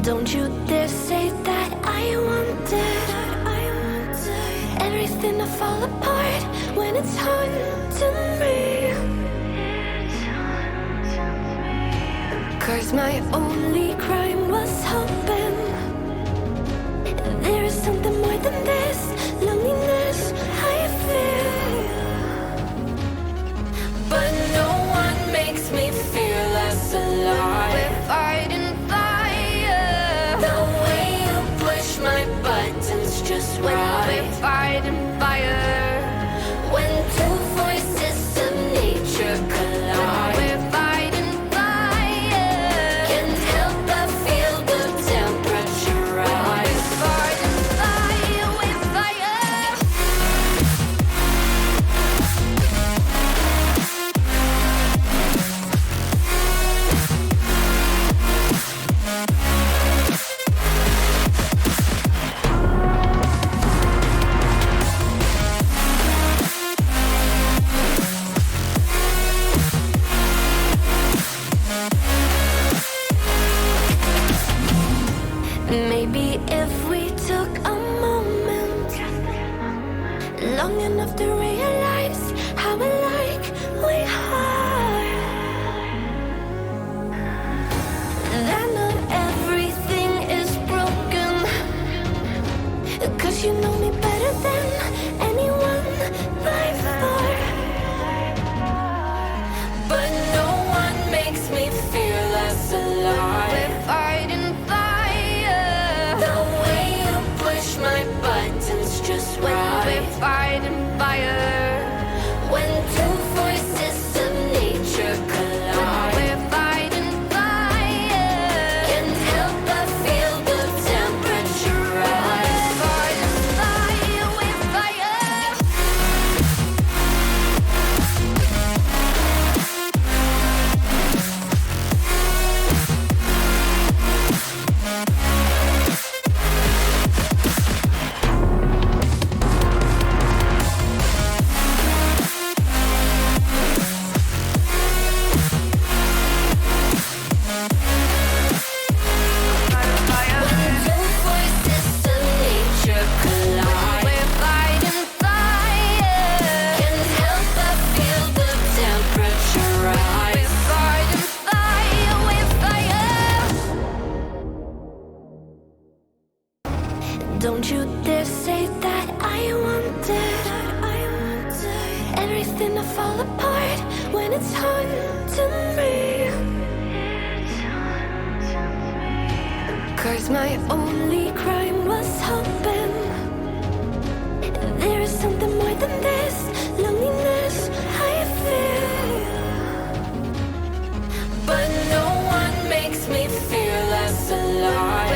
Don't you dare say that I wanted everything to fall apart when it's haunting me. 'Cause my only crime was hoping there is something more than this loneliness I feel. But no one makes me feel less alive. We're fighting fire. The way you push my buttons just right. We're fighting fire. When two voices of nature collide. We're fighting fire. Can't help but feel the temperature rise. We're fighting fire. We're fire. Maybe if we took a moment long enough to realize how alike we are, that not everything is broken. 'Cause you know me better than anyone by far. But no one makes me feel less alive. We're fighting fire. The way you push my buttons just right. We're fighting fire. When two voices of nature collide. We're fighting fire. Can't help but feel the temperature rise. We're fighting fire. We're fire. Don't you dare say that I wanted everything to fall apart when it's haunting me. 'Cause my only crime was hoping there is something more than this loneliness I feel. But no one makes me feel less alive.